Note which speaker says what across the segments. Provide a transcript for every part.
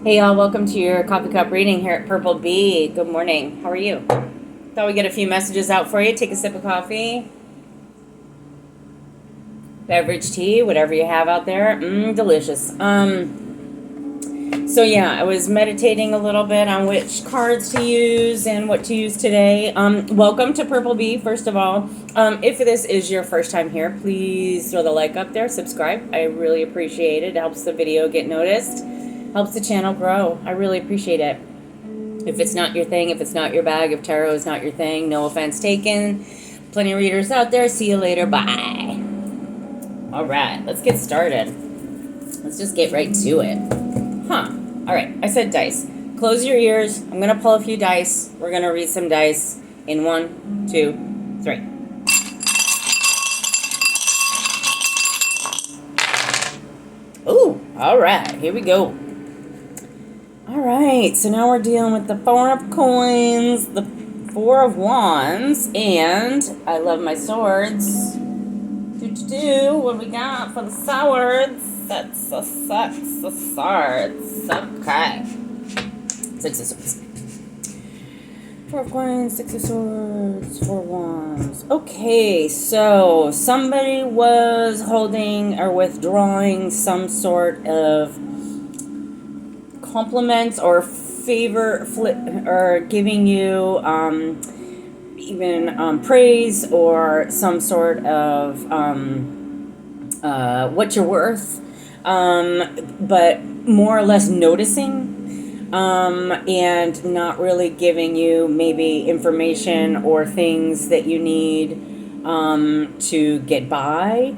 Speaker 1: Hey y'all, welcome to your coffee cup reading here at Purple Bee. Good morning. How are you? Thought we'd get a few messages out for you. Take a sip of coffee, beverage, tea, whatever you have out there. Delicious. So yeah, I was meditating a little bit on which cards to use and what to use today. Welcome to Purple Bee, first of all. If this is your first time here, please throw the like up there, subscribe. I really appreciate it. It helps the video get noticed, helps the channel grow. I really appreciate it. If it's not your thing, if it's not your bag, if tarot is not your thing, no offense taken. Plenty of readers out there. See you later. Bye. All right, let's get started. Let's just get right to it. All right, I said dice. Close your ears. I'm going to pull a few dice. We're going to read some dice in 1, 2, 3. Ooh, all right, here we go. All right, so now we're dealing with the Four of Coins, the Four of Wands, and I love my swords. What we got for the swords? That's the swords. Okay. Six of Swords. Four of Coins, Six of Swords, Four of Wands. Okay, so somebody was holding or withdrawing some sort of compliments or favor or giving you even praise or some sort of what you're worth, but more or less noticing and not really giving you maybe information or things that you need to get by,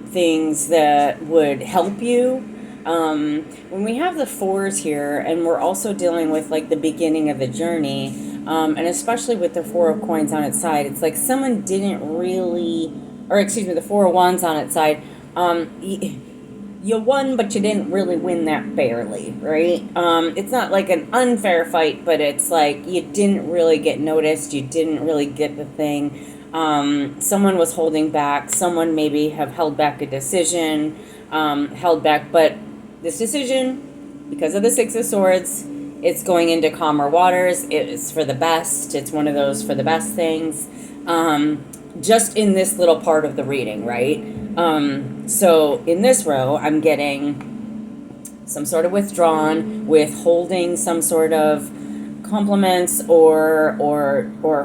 Speaker 1: things that would help you. When we have the fours here, and we're also dealing with like the beginning of the journey, and especially with the Four of Coins on its side, it's like someone didn't really, or excuse me, the Four of Wands on its side, you won, but you didn't really win that fairly, right? It's not like an unfair fight, but it's like you didn't really get noticed, you didn't really get the thing. Someone was holding back, someone maybe have held back a decision, held back, but this decision, because of the Six of Swords, it's going into calmer waters. It's for the best. It's one of those for the best things. Just in this little part of the reading, right? So in this row, I'm getting some sort of withdrawn, withholding some sort of compliments or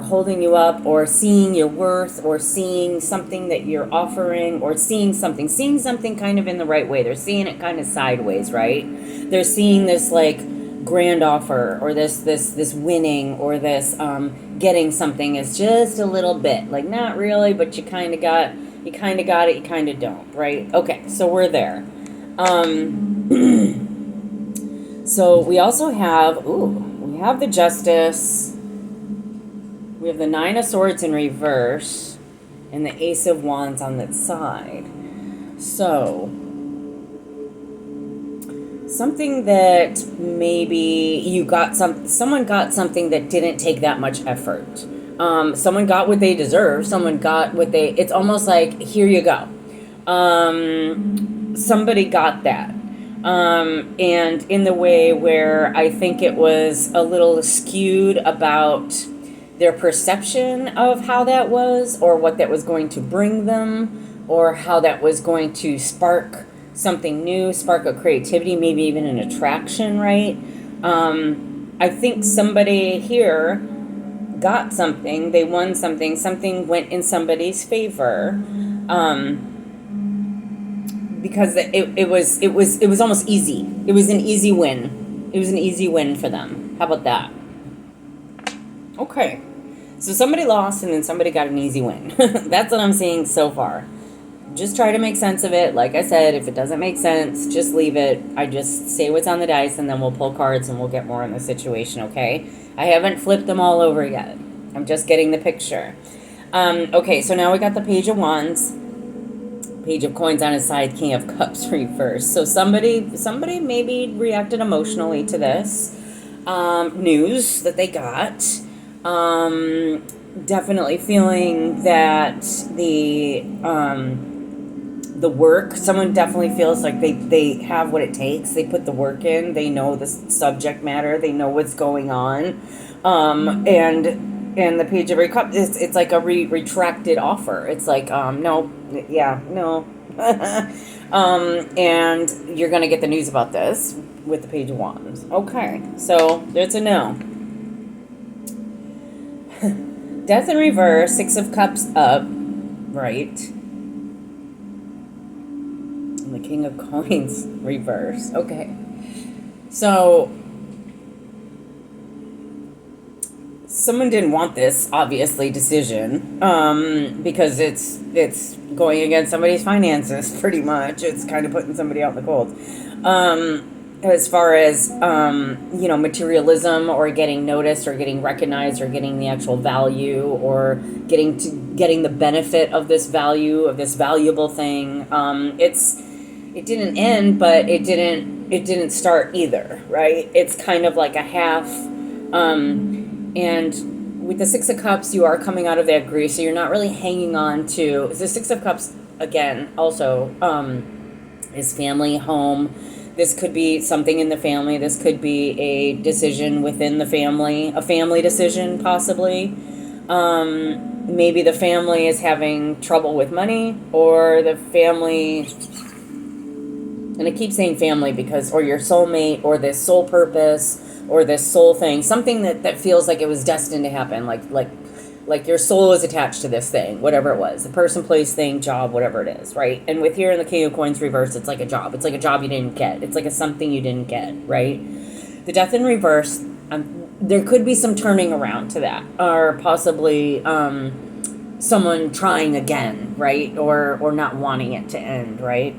Speaker 1: holding you up, or seeing your worth, or seeing something that you're offering, or seeing something kind of in the right way. They're seeing it kind of sideways, right? They're seeing this like grand offer, or this winning, or this getting something is just a little bit like not really, but you kind of got it, you kind of don't, right? Okay, so we're there. So we also have we have the Justice, we have the Nine of Swords in reverse, and the Ace of Wands on that side. So something that maybe someone got something that didn't take that much effort. Someone got what they deserve. Someone got what it's almost like, here you go. Somebody got that. And in the way where I think it was a little skewed about their perception of how that was, or what that was going to bring them, or how that was going to spark something new, spark a creativity, maybe even an attraction, right? I think somebody here got something, they won something went in somebody's favor, because it was almost easy. It was an easy win. It was an easy win for them. How about that? Okay. So somebody lost and then somebody got an easy win. That's what I'm seeing so far. Just try to make sense of it. Like I said, if it doesn't make sense, just leave it. I just say what's on the dice, and then we'll pull cards and we'll get more in the situation, okay? I haven't flipped them all over yet. I'm just getting the picture. Okay, so now we got the Page of Wands, Page of Coins on his side, King of Cups reversed. So somebody maybe reacted emotionally to this news that they got. Definitely feeling that the work. Someone definitely feels like they have what it takes. They put the work in. They know the subject matter. They know what's going on. And the Page of Cups, it's like a retracted offer. It's like, no, yeah, no. And you're going to get the news about this with the Page of Wands. Okay, so there's a no. Death in reverse, Six of Cups up, right? And the King of Coins reverse. Okay. So someone didn't want this, obviously, decision, because it's going against somebody's finances, pretty much. It's kind of putting somebody out in the cold. As far as, materialism or getting noticed or getting recognized or getting the actual value or getting the benefit of this value, of this valuable thing. It didn't end, but it didn't start either, right? It's kind of like a half, and with the Six of Cups, you are coming out of that grief, so you're not really hanging on to... The Six of Cups, again, also, is family, home. This could be something in the family. This could be a decision within the family, a family decision, possibly. Maybe the family is having trouble with money, or the family... And I keep saying family because... Or your soulmate, or this soul purpose... or this soul thing, something that feels like it was destined to happen, like your soul is attached to this thing, whatever it was, the person, place, thing, job, whatever it is, right? And with here in the King of Coins reverse, it's like a job. It's like a job you didn't get. It's like a something you didn't get, right? The Death in reverse, there could be some turning around to that, or possibly someone trying again, right? Or not wanting it to end, right?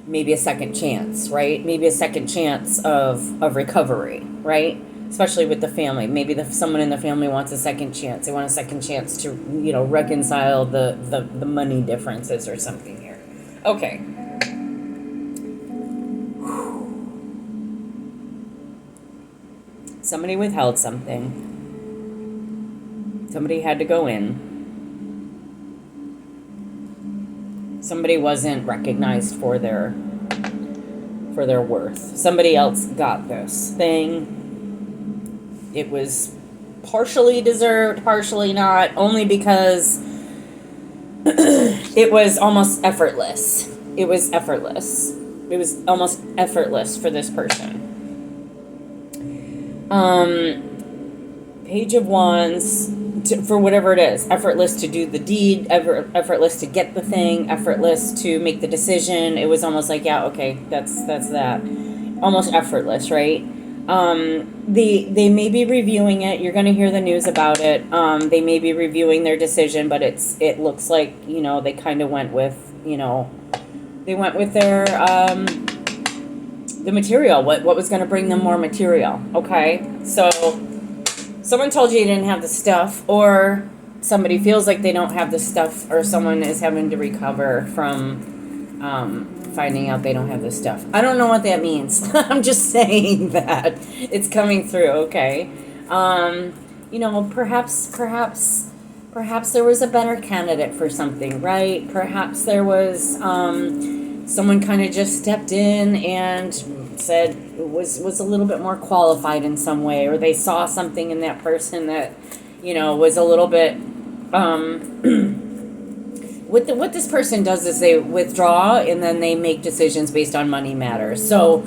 Speaker 1: Maybe a second chance, right? Maybe a second chance of recovery, right? Especially with the family. Maybe someone in the family wants a second chance. They want a second chance to, reconcile the money differences or something here. Okay. Somebody withheld something. Somebody had to go in. Somebody wasn't recognized for their worth. Somebody else got this thing. It was partially deserved, partially not, only because it was almost effortless. It was effortless. It was almost effortless for this person. Page of Wands, for whatever it is, effortless to do the deed, effortless to get the thing, effortless to make the decision. It was almost like, yeah, okay, that's that. Almost effortless, right? They may be reviewing it. You're going to hear the news about it. They may be reviewing their decision, but it looks like, they kind of went with, they went with their, the material, what was going to bring them more material. Okay. So someone told you didn't have the stuff, or somebody feels like they don't have the stuff, or someone is having to recover from, finding out they don't have the stuff. I don't know what that means. I'm just saying that it's coming through. Okay. Perhaps there was a better candidate for something, right? Perhaps there was, someone kind of just stepped in and said was a little bit more qualified in some way, or they saw something in that person that, was a little bit, what this person does is they withdraw and then they make decisions based on money matters. So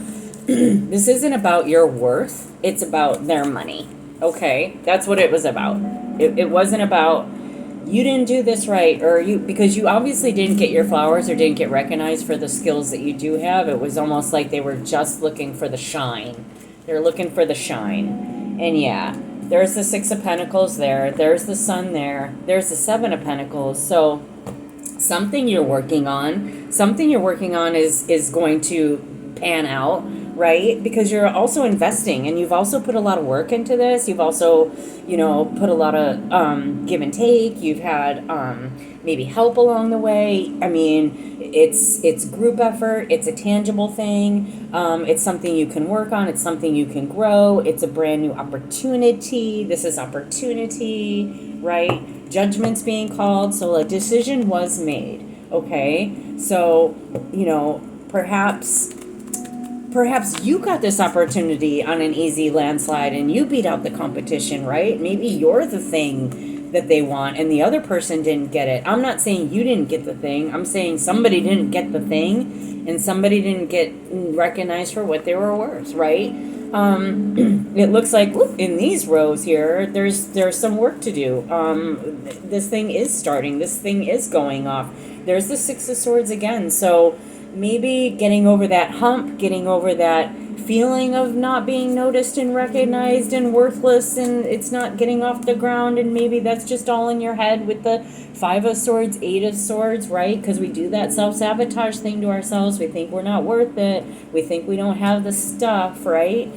Speaker 1: this isn't about your worth, it's about their money. Okay, that's what it was about. It wasn't about you didn't do this right, or because you obviously didn't get your flowers or didn't get recognized for the skills that you do have. It was almost like they were just looking for the shine. They're looking for the shine. And yeah, there's the Six of Pentacles there's the Sun there's the Seven of Pentacles. So something you're working on is going to pan out, right? Because you're also investing, and you've also put a lot of work into this. You've also, put a lot of give and take. You've had maybe help along the way. I mean, it's group effort. It's a tangible thing. It's something you can work on. It's something you can grow. It's a brand new opportunity. This is opportunity, right? Judgment's being called. So a decision was made. Okay, so, perhaps you got this opportunity on an easy landslide and you beat out the competition, right? Maybe you're the thing that they want and the other person didn't get it. I'm not saying you didn't get the thing. I'm saying somebody didn't get the thing and somebody didn't get recognized for what they were worth, right? It looks like in these rows here, there's some work to do. This thing is starting. This thing is going off. There's the Six of Swords again. So maybe getting over that hump, getting over that feeling of not being noticed and recognized and worthless, and it's not getting off the ground, and maybe that's just all in your head with the Five of Swords, Eight of Swords, right? Because we do that self-sabotage thing to ourselves. We think we're not worth it. We think we don't have the stuff, right?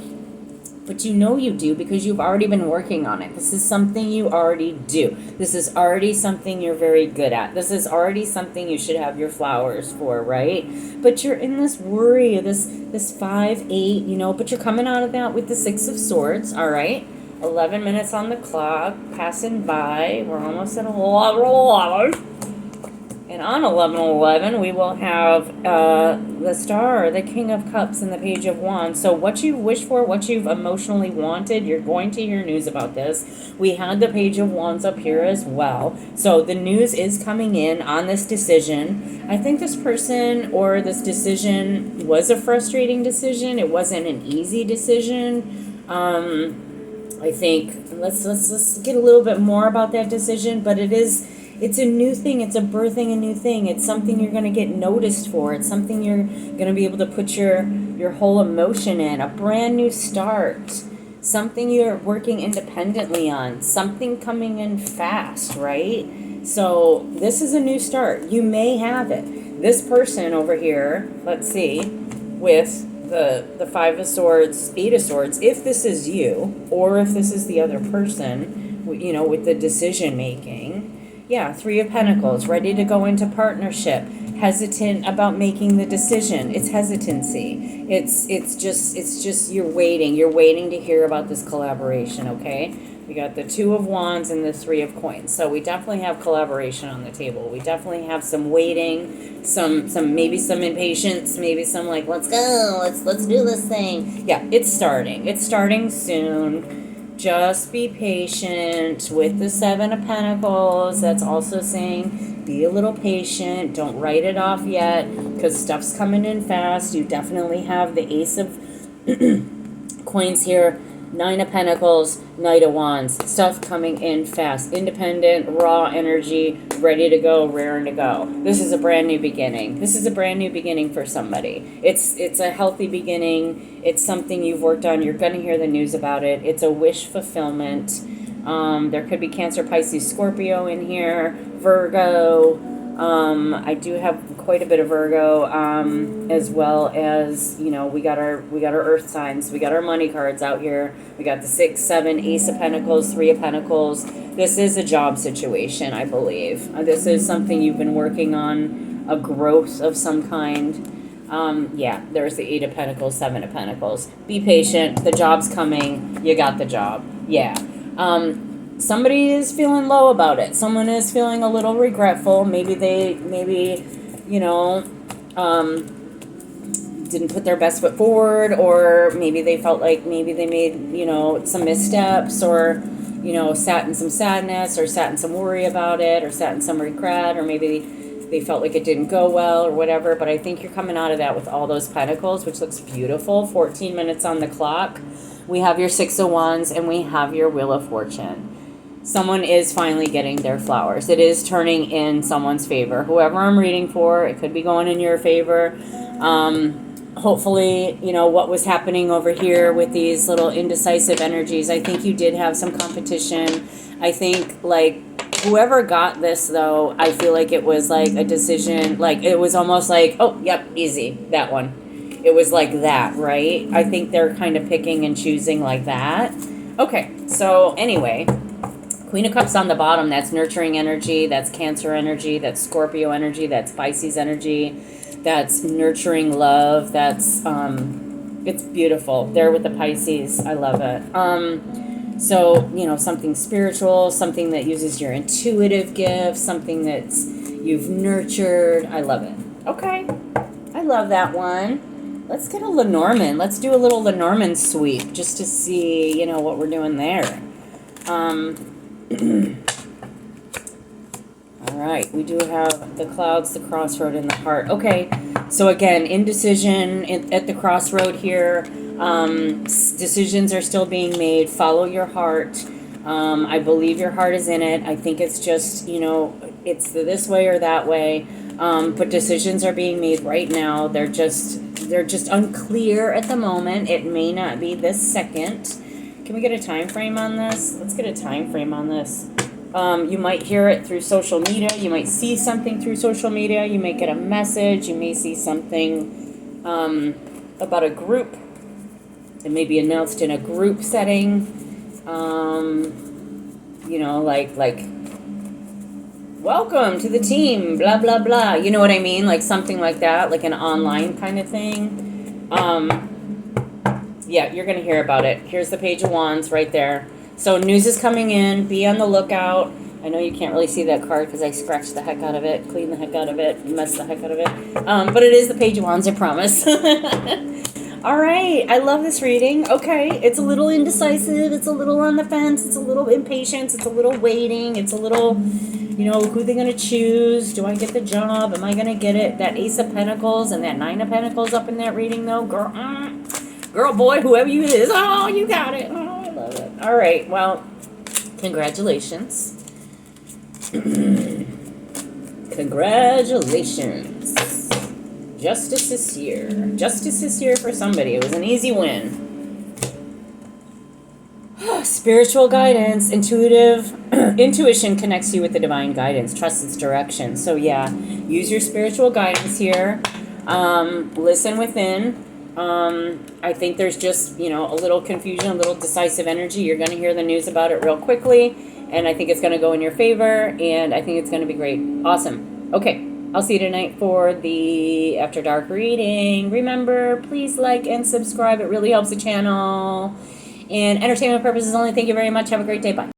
Speaker 1: But you know you do because you've already been working on it. This is something you already do. This is already something you're very good at. This is already something you should have your flowers for, right? But you're in this worry, this 5, 8, but you're coming out of that with the Six of Swords, all right? 11 minutes on the clock, passing by. We're almost at 11:11. And on 11:11, we will have the Star, the King of Cups, and the Page of Wands. So what you wish for, what you've emotionally wanted, you're going to hear news about this. We had the Page of Wands up here as well. So the news is coming in on this decision. I think this person or this decision was a frustrating decision. It wasn't an easy decision. I think let's get a little bit more about that decision, but it's a new thing. It's a birthing a new thing. It's something you're going to get noticed for. It's something you're going to be able to put your whole emotion in. A brand new start. Something you're working independently on. Something coming in fast, right? So this is a new start. You may have it. This person over here, let's see, with the Five of Swords, Eight of Swords, if this is you, or if this is the other person, with the decision making. Yeah, Three of Pentacles, ready to go into partnership, hesitant about making the decision. It's hesitancy. It's just you're waiting to hear about this collaboration, okay? We got the Two of Wands and the Three of Coins. So we definitely have collaboration on the table. We definitely have some waiting, some maybe some impatience, maybe some like, let's go, let's do this thing. Yeah, it's starting. It's starting soon. Just be patient with the Seven of Pentacles. That's also saying be a little patient. Don't write it off yet because stuff's coming in fast. You definitely have the Ace of Coins here, Nine of Pentacles, Knight of Wands. Stuff coming in fast. Independent, raw energy, ready to go, raring to go. This is a brand new beginning. This is a brand new beginning for somebody. It's a healthy beginning. It's something you've worked on. You're going to hear the news about it. It's a wish fulfillment. There could be Cancer, Pisces, Scorpio in here, Virgo. I do have quite a bit of Virgo, as well as, we got our earth signs. We got our money cards out here. We got the 6, 7, Ace of Pentacles, 3 of Pentacles. This is a job situation, I believe. This is something you've been working on, a growth of some kind. Yeah, there's the 8 of Pentacles, 7 of Pentacles. Be patient. The job's coming. You got the job. Yeah. Somebody is feeling low about it. Someone is feeling a little regretful. Maybe didn't put their best foot forward, or maybe they felt like maybe they made, some missteps, or, sat in some sadness, or sat in some worry about it, or sat in some regret, or maybe they felt like it didn't go well or whatever. But I think you're coming out of that with all those pentacles, which looks beautiful. 14 minutes on the clock. We have your Six of Wands and we have your Wheel of Fortune. Someone is finally getting their flowers. It is turning in someone's favor. Whoever I'm reading for, it could be going in your favor. Hopefully, what was happening over here with these little indecisive energies, I think you did have some competition. I think, whoever got this, though, I feel like it was like a decision, it was almost like, oh, yep, easy, that one. It was like that, right? I think they're kind of picking and choosing like that. Okay, so anyway, Queen of Cups on the bottom, that's nurturing energy, that's Cancer energy, that's Scorpio energy, that's Pisces energy, that's nurturing love, that's, it's beautiful. There with the Pisces, I love it. So, something spiritual, something that uses your intuitive gifts, something that's, you've nurtured. I love it. Okay. I love that one. Let's get a Lenormand. Let's do a little Lenormand sweep just to see, you know, what we're doing there. All right, we do have the clouds, the crossroad, and the heart. Okay, so again, indecision at the crossroad here. Decisions are still being made. Follow your heart. I believe your heart is in it. I think it's just, you know, it's this way or that way. But decisions are being made right now. They're just unclear at the moment. It may not be this second. Can we get a time frame on this? Let's get a time frame on this. You might hear it through social media. You might see something through social media. You may get a message. You may see something about a group. It may be announced in a group setting. You know, like welcome to the team, blah, blah, blah. You know what I mean? Like something like that, like an online kind of thing. Yeah, you're going to hear about it. Here's the Page of Wands right there. So news is coming in. Be on the lookout. I know you can't really see that card because I scratched the heck out of it, cleaned the heck out of it, messed the heck out of it. But it is the Page of Wands, I promise. All right. I love this reading. Okay. It's a little indecisive. It's a little on the fence. It's a little impatient. It's a little waiting. It's a little, you know, who they going to choose? Do I get the job? Am I going to get it? That Ace of Pentacles and that Nine of Pentacles up in that reading, though. Girl, boy, whoever you is. Oh, you got it. Oh, I love it. All right. Well, congratulations. Congratulations. Justice is here. Justice is here for somebody. It was an easy win. Spiritual guidance, intuition connects you with the divine guidance. Trust its direction. So yeah, use your spiritual guidance here. Listen within. I think there's just, you know, a little confusion, a little decisive energy. You're going to hear the news about it real quickly, and I think it's going to go in your favor, and I think it's going to be great. Awesome. Okay. I'll see you tonight for the After Dark reading. Remember, please like and subscribe. It really helps the channel. And entertainment purposes only. Thank you very much. Have a great day. Bye.